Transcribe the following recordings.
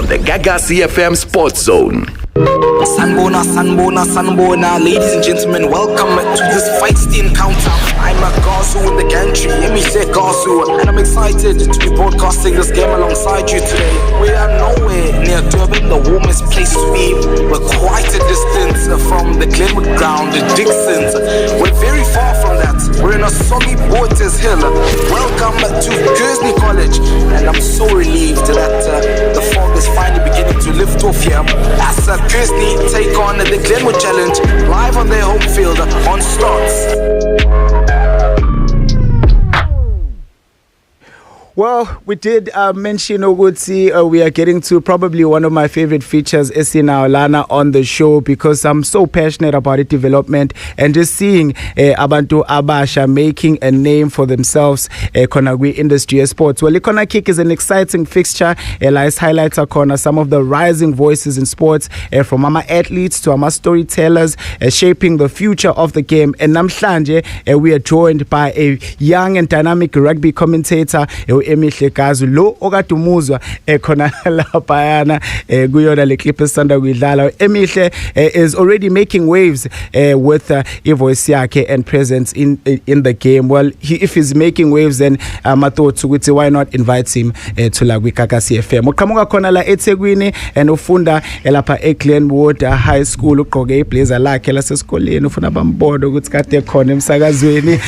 on the Gaga CFM Sports Zone. Sanbona, Sanbona, Sanbona. Ladies and gentlemen, welcome to this feisty encounter. I'm a Gazu in the gantry, Emise Gazu, and I'm excited to be broadcasting this game alongside you today. We are nowhere near Durban, the warmest place to be. We're quite a distance from the Glenwood ground, the Dixons. We're very far from that. We're in a soggy Waters Hill. Welcome to Kearsney College, and I'm so relieved that the fog is finally beginning to lift off here. As Kearsney take on the Glenwood Challenge live on their home field on Starts. Well, we did mention Oguti. We are getting to probably one of my favorite features, Esina Olana, on the show because I'm so passionate about its development and just seeing Abantu Abasha making a name for themselves Konagwi industry sports. Well, Ikona Kick is an exciting fixture. Let's highlight some of the rising voices in sports from our athletes to our storytellers shaping the future of the game. And namhlanje we are joined by a young and dynamic rugby commentator, Emihle Gazu lo okatumuzwa khona lapha kuyona le clip esanda kuyidlala. Emihle is already making waves with voice yakhe and presence in the game. Well, if he's making waves, then I thought why not invite him to la Gaga CFM. Uqhamuka khona la eThekwini and ufunda lapha eGlenwood High School, ugqoke iblazer lakhe lasesikoleni ufuna bambodo ukuthi kade khona emsakazweni.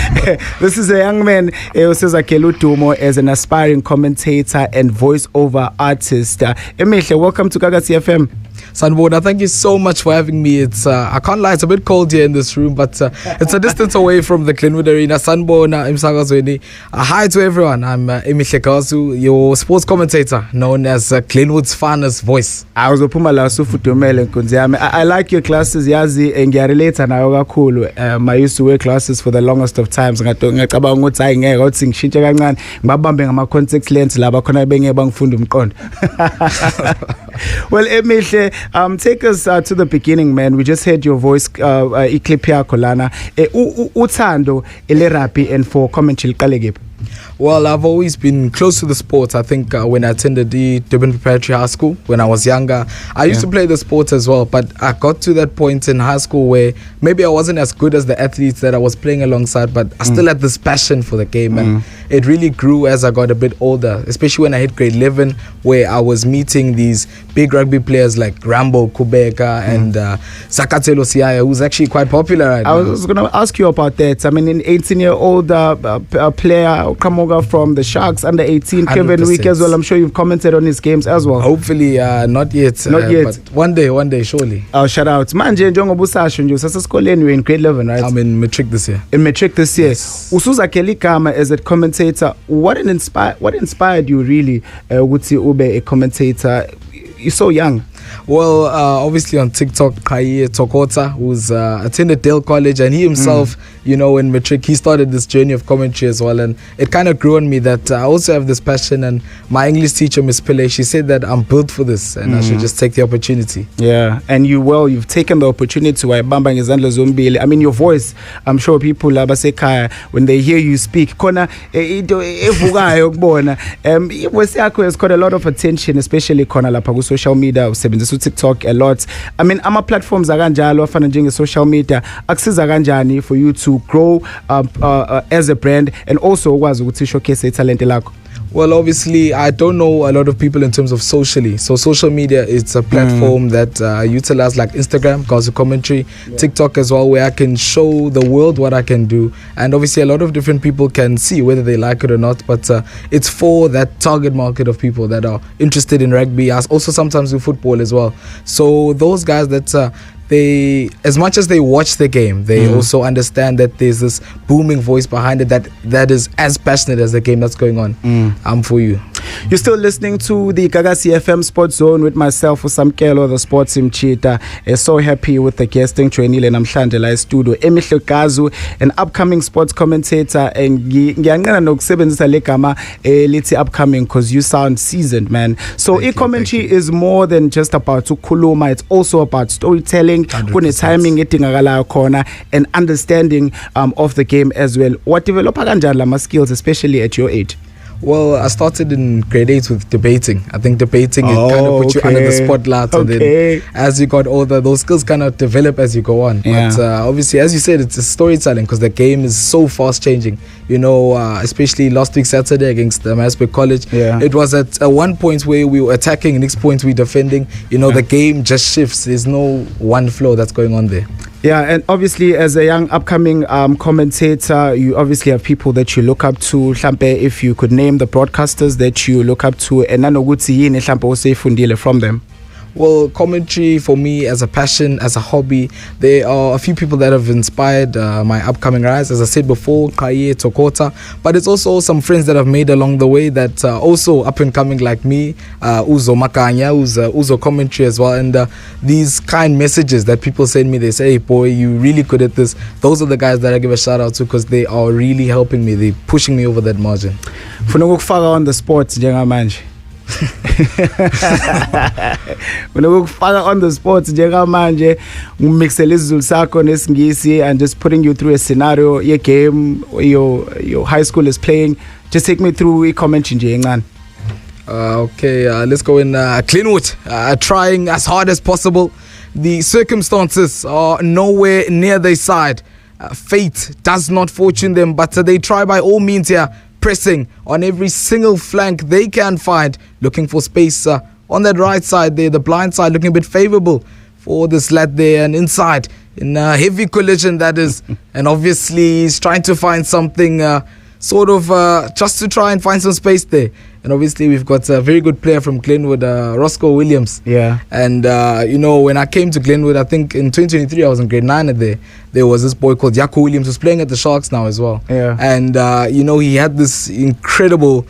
This is a young man usezakhela udumo as an aspiring commentator and voice-over artist. Emihle, welcome to Gaga CFM. Sanbona, thank you so much for having me. It's I can't lie, it's a bit cold here in this room, but it's a distance away from the Glenwood Arena. Sanbona, Imsakazweni. Hi to everyone. I'm Emihle Gazu, your sports commentator, known as Glenwood's finest voice. I like your classes, Yazi, and Yareleta na kakhulu. I used to wear classes for the longest of times. Ngicabanga ukuthi hayi ngeke uthi ngishintshe kancane ngibabambe ngama contact lens laba khona bengeke bangifunda umqondo. Well, Emihle, take us to the beginning, man. We just heard your voice, clip here, Kolana. Uthando ele rugby and for commentary liqale. Well, I've always been close to the sports. I think when I attended the Durban Preparatory High School, when I was younger, I used to play the sports as well. But I got to that point in high school where maybe I wasn't as good as the athletes that I was playing alongside, but I still had this passion for the game. And it really grew as I got a bit older, especially when I hit grade 11, where I was meeting these big rugby players like Rambo Kubeka and Sakatelo Siaya, who's actually quite popular right now. I was going to ask you about that. I mean, an 18-year-old player, Kamoga from the Sharks, under 18, 100%. Kevin Week as well. I'm sure you've commented on his games as well. Hopefully, not yet. Not yet. But one day, surely. Oh, shout out. Manje, Njongo Busasho, you're in grade 11, right? I'm in matric this year. In matric this year. Yes. Usuza Kelly Kama as a commentator, what inspired you really, Wuti Ube, a commentator? You're so young. Well, obviously on TikTok, Kaye Tokota, who's attended Dale College, and he himself, in matric, he started this journey of commentary as well, and it kind of grew on me that I also have this passion. And my English teacher, Miss Pillay, she said that I'm built for this, and I should just take the opportunity. Yeah, and you've taken the opportunity to Bamba Ngizandla Zombili. I mean, your voice, I'm sure people when they hear you speak, Kona voice yako has got a lot of attention, especially Kona Lapagu social media, TikTok a lot. I mean, ama platforms akanjalo afana njenge social media akusiza kanjani for you to grow as a brand and also ukwazi ukuthi showcase talent lakho? Well, obviously, I don't know a lot of people in terms of socially. So social media, it's a platform that I utilize, like Instagram, Gazu Commentary, TikTok as well, where I can show the world what I can do. And obviously, a lot of different people can see whether they like it or not. But it's for that target market of people that are interested in rugby. I also sometimes do football as well. So those guys that they, as much as they watch the game, they also understand that there's this booming voice behind it that is as passionate as the game that's going on. I'm for you. You're still listening to the Gaga CFM Sports Zone with myself, Usamkelo, the sports team cheetah. So happy with the guesting training in Namhlanje studio. Emihle Gazu, an upcoming sports commentator, and ngiyangena nokusebenzisa legama lithi upcoming because you sound seasoned, man. So e-commentary is more than just about ukukhuluma, it's also about storytelling, kune timing edingakalayo khona, and understanding of the game as well. What develop kanjani lama skills, especially at your age? Well, I started in grade 8 with debating. I think debating it kind of put you under the spotlight, and then as you got older, those skills kind of develop as you go on. Yeah. But obviously, as you said, it's a storytelling because the game is so fast changing. You know, especially last week Saturday against Maritzburg College, it was at one point where we were attacking, next point we defending. You know, the game just shifts. There's no one flow that's going on there. Yeah, and obviously as a young upcoming commentator, you obviously have people that you look up to. Hlampe, if you could name the broadcasters that you look up to, and nanoguthi yini hlampe osefundile from them. Well, commentary for me as a passion, as a hobby, there are a few people that have inspired my upcoming rise. As I said before, Kaye, Tokota, but it's also some friends that I've made along the way that also up and coming like me, Uzo Makanya, Uzo commentary as well. And these kind messages that people send me, they say, hey boy, you really good at this. Those are the guys that I give a shout out to because they are really helping me. They're pushing me over that margin. Funa ukufaka on the spot njengamanje. When we fire on the spot njengamanje ngimixele isizulu sakho nesingisi and just putting you through a scenario ye game your high school is playing, just take me through a commentary nje encane. Okay, let's go in Glenwood, trying as hard as possible. The circumstances are nowhere near their side. Fate does not fortune them, but they try by all means here, pressing on every single flank they can find, looking for space on that right side there, the blind side looking a bit favorable for this lad there, and inside in a heavy collision that is, and obviously he's trying to find something just to try and find some space there. And obviously we've got a very good player from Glenwood, Roscoe Williams. Yeah. And you know, when I came to Glenwood, I think in 2023 I was in grade 9 at there was this boy called Yako Williams who's playing at the Sharks now as well. Yeah. And you know, he had this incredible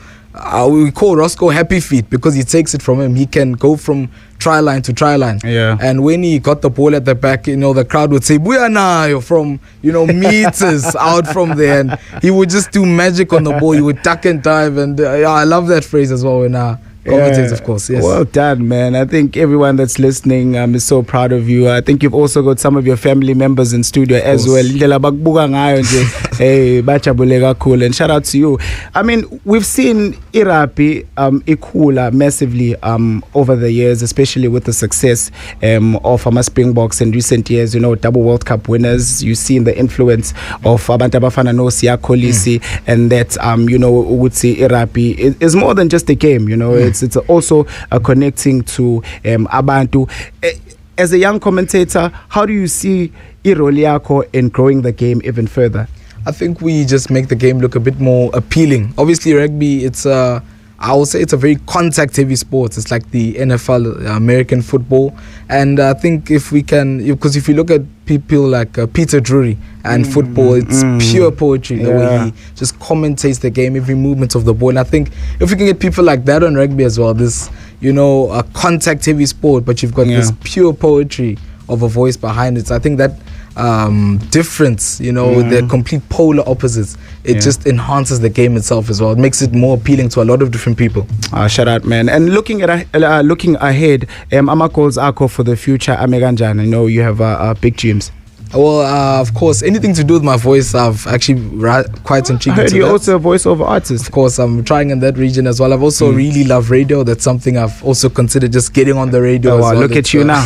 we call Roscoe Happy Feet because he takes it from him. He can go from try line to try line. Yeah. And when he got the ball at the back, you know, the crowd would say "Buyana" from, you know, meters out from there, and he would just do magic on the ball. He would duck and dive, and I love that phrase as well when commentates, of course. Yes. Well done, man. I think everyone that's listening is so proud of you. I think you've also got some of your family members in studio as well. Hey, bajabule cool, and shout out to you. I mean, we've seen Irapi ikula massively over the years, especially with the success of Springboks in recent years. You know, double World Cup winners. You've seen the influence of abantu abafana no Siya Kolisi, and that you know, would say Irapi is more than just a game. You know, it's also connecting to abantu. As a young commentator, how do you see iroli yakho in growing the game even further? I think we just make the game look a bit more appealing. Obviously, rugby, I would say it's a very contact-heavy sport. It's like the NFL, American football. And I think if we can, because if you look at people like Peter Drury and football, it's pure poetry, the way he just commentates the game, every movement of the ball. And I think if we can get people like that on rugby as well, this, you know, a contact-heavy sport, but you've got this pure poetry of a voice behind it. So I think that difference, you know, they're complete polar opposites. It just enhances the game itself as well. It makes it more appealing to a lot of different people. Shout out, man. And looking ahead, ama goals akho for the future, ameganjani? I know you have big dreams. Well, of course, anything to do with my voice, I've actually quite intrigued. I heard into you're that. also a voiceover artist. Of course, I'm trying in that region as well. I've also really love radio. That's something I've also considered, just getting on the radio. Oh, as well. Look at you now.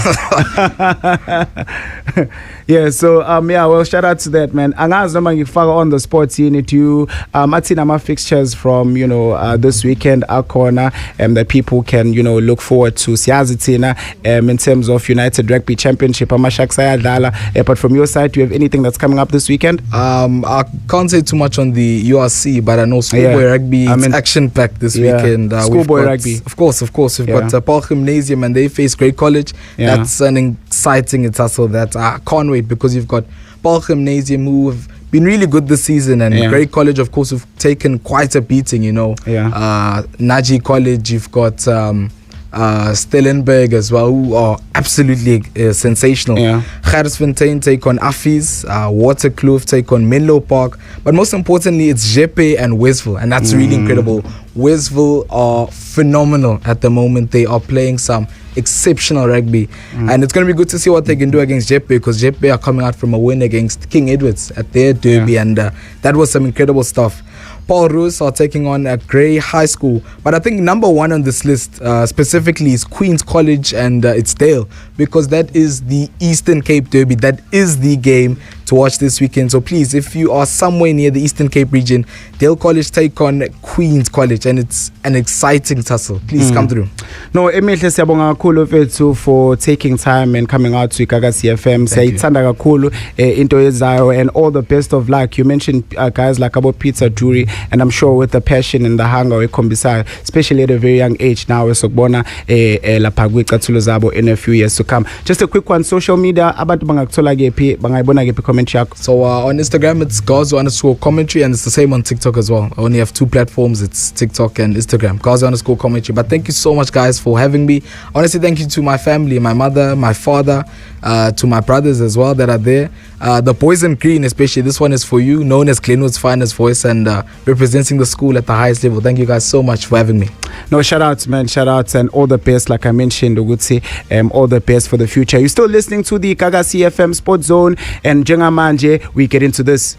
Yeah, so well, shout out to that, man. Angazi noma ngikufaka on the sports unit, you athina ama fixtures from, you know, this weekend akhona that people can, you know, look forward to. Siyazi thina in terms of United Rugby Championship, ama-Sharks ayadlala, but from your side, do you have anything that's coming up this weekend? I can't say too much on the URC, but I know Schoolboy Rugby is action-packed this weekend. Schoolboy Rugby. Of course. We've got Paul Gymnasium, and they face Great College. That's an exciting tussle that I can't wait, because you've got Paul Gymnasium who have been really good this season, and Great College, of course, have taken quite a beating, you know. Naji College, you've got Stellenberg as well, who are absolutely sensational. Gerrisfontein take on Affies, Waterkloof take on Menlo Park, but most importantly it's Jeppe and Westville, and that's really incredible. Westville are phenomenal at the moment. They are playing some exceptional rugby, and it's going to be good to see what they can do against Jeppe, because Jeppe are coming out from a win against King Edwards at their derby, and that was some incredible stuff. Paul Roos are taking on Grey High School. But I think number one on this list specifically is Queen's College and it's Dale, because that is the Eastern Cape Derby. That is the game to watch this weekend. So please, if you are somewhere near the Eastern Cape region, Dale College take on Queen's College, and it's an exciting tussle. Please come through. No, emihle siyabonga kakhulu mfethu for taking time and coming out to Gagasi FM. Siyayithanda kakhulu into ezayo, and all the best of luck. You mentioned guys like Abo Peter Duri, and I'm sure with the passion and the hunger ekhombisayo, especially at a very young age now, esokubona lapha kwicathulo zabo in a few years to come. Just a quick one, social media, abantu bangakuthola kephi, bangayibona kephi comment yakho? So on Instagram it's Gazu_commentary, and it's the same on TikTok as well. I only have 2 platforms, it's TikTok and Instagram, Gazu_commentary. But thank you so much guys for having me. Honestly, thank you to my family, my mother, my father, to my brothers as well that are there, the boys in green especially. This one is for you, known as Glenwood's finest voice and representing the school at the highest level. Thank you guys so much for having me. No, shout outs, man, shout outs, and all the best. Like I mentioned, Ugutsi, all the best for the future. You're still listening to the Gagasi FM Sports Zone, and Jenga Manje, we get into this.